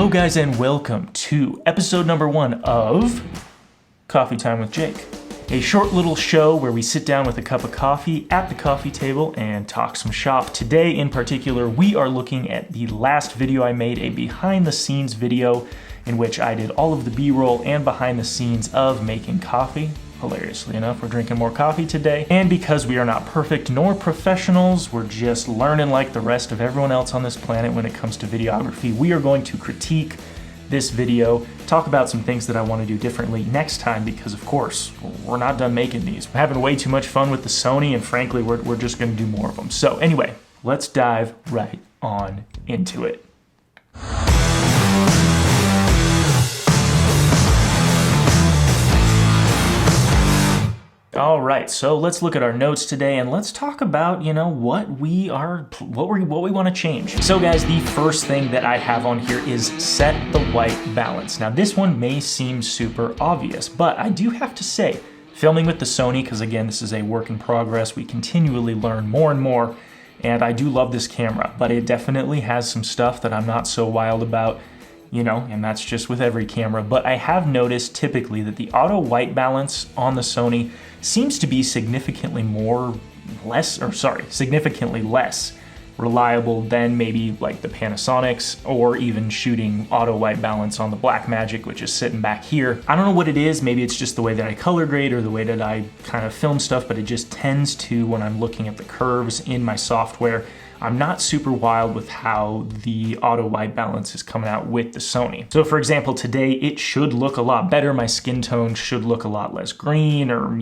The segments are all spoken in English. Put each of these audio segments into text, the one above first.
Hello guys and welcome to episode number 1 of Coffee Time with Jake. A short little show where we sit down with a cup of coffee at the coffee table and talk some shop. Today in particular, we are looking at the last video I made, a behind the scenes video in which I did all of the B-roll and behind the scenes of making coffee. Hilariously enough, we're drinking more coffee today. And because we are not perfect nor professionals, we're just learning like the rest of everyone else on this planet when it comes to videography. We are going to critique this video, talk about some things that I want to do differently next time because, of course, we're not done making these. We're having way too much fun with the Sony, and frankly, we're just going to do more of them. So anyway, let's dive right on into it. All right, so let's look at our notes today and let's talk about, what we want to change. So guys, the first thing that I have on here is set the white balance. Now this one may seem super obvious, but I do have to say, filming with the Sony, because again, this is a work in progress, we continually learn more and more, and I do love this camera, but it definitely has some stuff that I'm not so wild about, and that's just with every camera. But I have noticed typically that the auto white balance on the Sony seems to be significantly less reliable than maybe like the Panasonics, or even shooting auto white balance on the Blackmagic, which is sitting back here. I don't know what it is. Maybe it's just the way that I color grade or the way that I kind of film stuff, but it just tends to, when I'm looking at the curves in my software, I'm not super wild with how the auto white balance is coming out with the Sony. So for example, today it should look a lot better. My skin tone should look a lot less green or,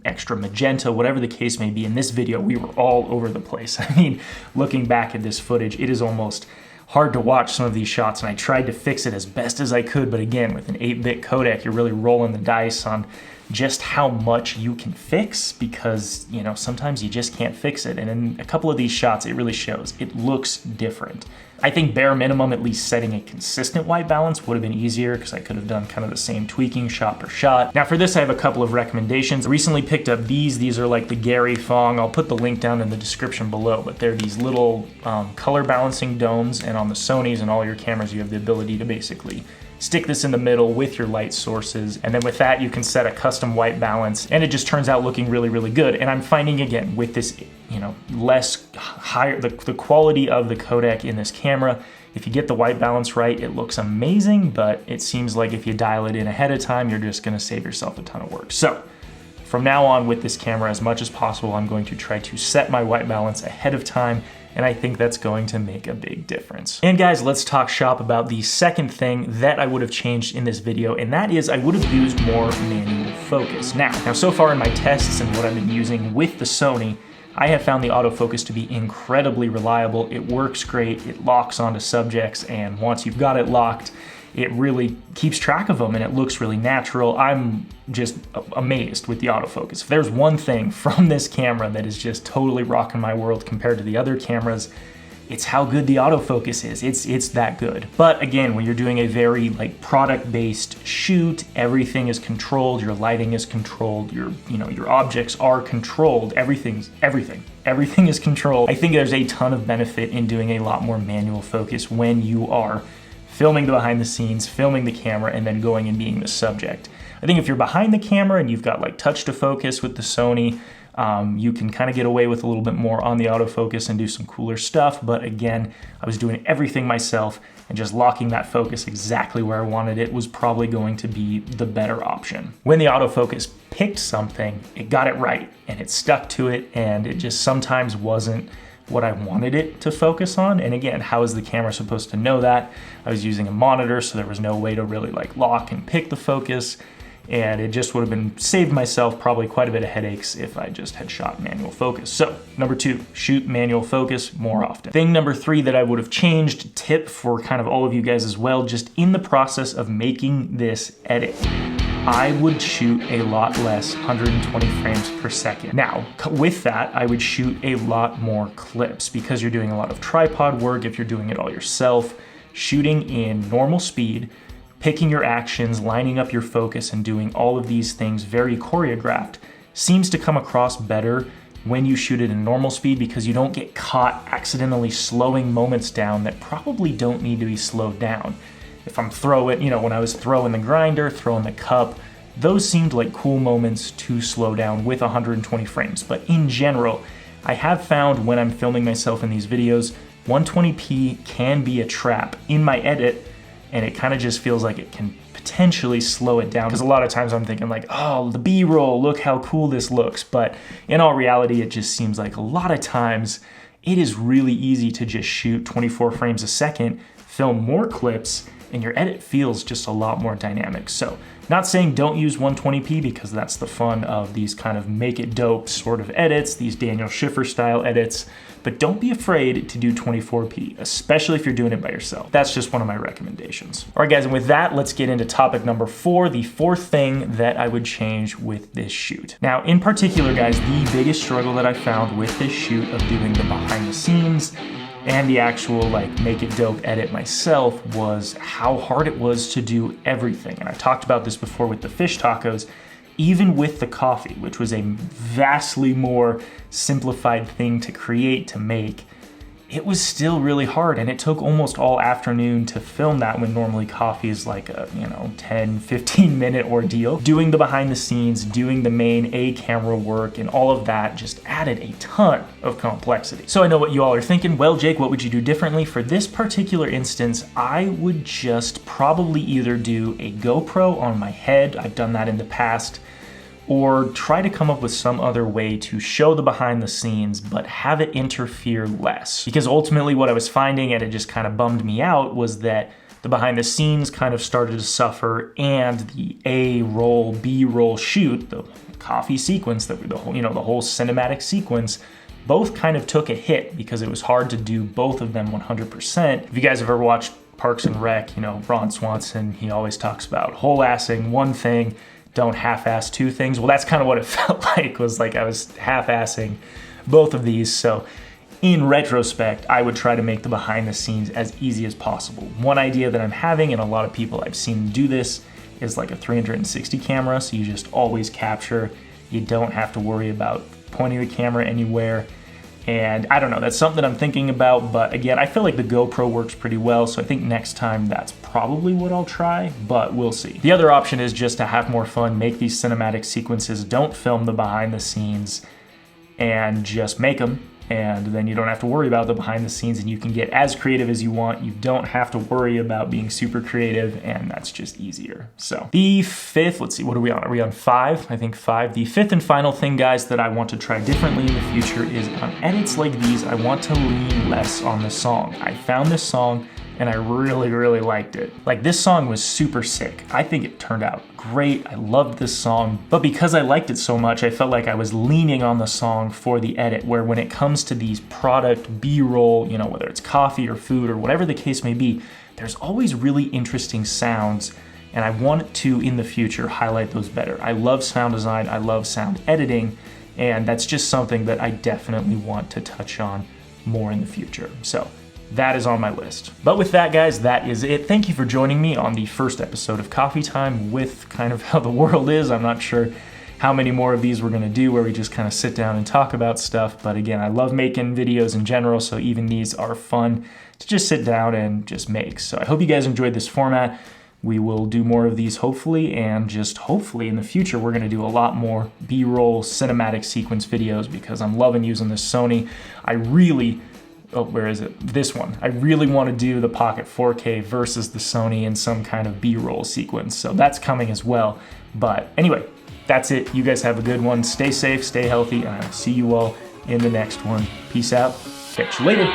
extra magenta, whatever the case may be. In this video, we were all over the place. I mean, looking back at this footage, it is almost hard to watch some of these shots, and I tried to fix it as best as I could, but again, with an 8-bit codec, you're really rolling the dice on just how much you can fix because, sometimes you just can't fix it. And in a couple of these shots, it really shows. It looks different. I think bare minimum, at least setting a consistent white balance would have been easier because I could have done kind of the same tweaking shot per shot. Now for this, I have a couple of recommendations. I recently picked up these. These are like the Gary Fong. I'll put the link down in the description below, but they're these little color balancing domes, and on the Sonys and all your cameras, you have the ability to basically stick this in the middle with your light sources, and then with that you can set a custom white balance, and it just turns out looking really, really good. And I'm finding, again, with this, the quality of the codec in this camera, if you get the white balance right, it looks amazing, but it seems like if you dial it in ahead of time, you're just gonna save yourself a ton of work. So from now on with this camera, as much as possible, I'm going to try to set my white balance ahead of time, and I think that's going to make a big difference. And guys, let's talk shop about the second thing that I would have changed in this video, and that is I would have used more manual focus. Now so far in my tests and what I've been using with the Sony, I have found the autofocus to be incredibly reliable. It works great, it locks onto subjects, and once you've got it locked, it really keeps track of them and it looks really natural. I'm just amazed with the autofocus. If there's one thing from this camera that is just totally rocking my world compared to the other cameras, it's how good the autofocus is. It's that good. But again, when you're doing a very product-based shoot, everything is controlled, your lighting is controlled, your objects are controlled, everything is controlled. I think there's a ton of benefit in doing a lot more manual focus when you are filming the behind the scenes, filming the camera, and then going and being the subject. I think if you're behind the camera and you've got touch to focus with the Sony, you can kind of get away with a little bit more on the autofocus and do some cooler stuff. But again, I was doing everything myself, and just locking that focus exactly where I wanted it was probably going to be the better option. When the autofocus picked something, it got it right and it stuck to it, and it just sometimes wasn't what I wanted it to focus on. And again, how is the camera supposed to know that? I was using a monitor, so there was no way to really lock and pick the focus, and it just would have been saved myself probably quite a bit of headaches if I just had shot manual focus. So number 2, shoot manual focus more often. Thing number 3 that I would have changed, tip for kind of all of you guys as well, just in the process of making this edit, I would shoot a lot less 120 frames per second. Now, with that, I would shoot a lot more clips because you're doing a lot of tripod work. If you're doing it all yourself, shooting in normal speed, picking your actions, lining up your focus, and doing all of these things very choreographed seems to come across better when you shoot it in normal speed because you don't get caught accidentally slowing moments down that probably don't need to be slowed down. if I'm throwing, when I was throwing the grinder, throwing the cup, those seemed like cool moments to slow down with 120 frames. But in general, I have found when I'm filming myself in these videos, 120p can be a trap in my edit, and it kind of just feels like it can potentially slow it down. Because a lot of times I'm thinking like, oh, the B-roll, look how cool this looks. But in all reality, it just seems like a lot of times it is really easy to just shoot 24 frames a second, film more clips, and your edit feels just a lot more dynamic. So not saying don't use 120p, because that's the fun of these kind of make it dope sort of edits, these Daniel Schiffer style edits, but don't be afraid to do 24p, especially if you're doing it by yourself. That's just one of my recommendations. All right guys, and with that, let's get into topic number 4, the 4th thing that I would change with this shoot. Now, in particular guys, the biggest struggle that I found with this shoot of doing the behind the scenes and the actual like make it dope edit myself was how hard it was to do everything. And I talked about this before with the fish tacos. Even with the coffee, which was a vastly more simplified thing to create, to make, it was still really hard, and it took almost all afternoon to film that when normally coffee is like a 10, 15 minute ordeal. Doing the behind the scenes, doing the main camera work, and all of that just added a ton of complexity. So I know what you all are thinking, well Jake, what would you do differently? For this particular instance, I would just probably either do a GoPro on my head, I've done that in the past, or try to come up with some other way to show the behind the scenes, but have it interfere less. Because ultimately what I was finding, and it just kind of bummed me out, was that the behind the scenes kind of started to suffer, and the A roll, B roll shoot, the coffee sequence, the whole cinematic sequence, both kind of took a hit because it was hard to do both of them 100%. If you guys have ever watched Parks and Rec, Ron Swanson, he always talks about whole-assing one thing, don't half-ass two things. Well, that's kind of what it felt like, was like I was half-assing both of these. So in retrospect, I would try to make the behind the scenes as easy as possible. One idea that I'm having, and a lot of people I've seen do this, is like a 360 camera. So you just always capture. You don't have to worry about pointing the camera anywhere. And I don't know, that's something I'm thinking about, but again, I feel like the GoPro works pretty well, so I think next time that's probably what I'll try, but we'll see. The other option is just to have more fun, make these cinematic sequences, don't film the behind the scenes, and just make them, and then you don't have to worry about the behind the scenes, and you can get as creative as you want. You don't have to worry about being super creative, and that's just easier. So the 5th, let's see, what are we on? Are we on 5? I think 5. The 5th and final thing, guys, that I want to try differently in the future is on edits like these, I want to lean less on the song. I found this song and I really, really liked it. Like, this song was super sick. I think it turned out great. I loved this song, but because I liked it so much, I felt like I was leaning on the song for the edit, where when it comes to these product B-roll, whether it's coffee or food or whatever the case may be, there's always really interesting sounds, and I want to, in the future, highlight those better. I love sound design, I love sound editing, and that's just something that I definitely want to touch on more in the future. So that is on my list. But with that, guys, that is it. Thank you for joining me on the first episode of Coffee Time with kind of how the world is. I'm not sure how many more of these we're gonna do where we just kind of sit down and talk about stuff. But again, I love making videos in general, so even these are fun to just sit down and just make. So I hope you guys enjoyed this format. We will do more of these hopefully, and just hopefully in the future, we're gonna do a lot more B-roll cinematic sequence videos, because I'm loving using this Sony. Where is it? This one. I really want to do the Pocket 4K versus the Sony in some kind of B-roll sequence. So that's coming as well. But anyway, that's it. You guys have a good one. Stay safe, stay healthy, and I'll see you all in the next one. Peace out. Catch you later.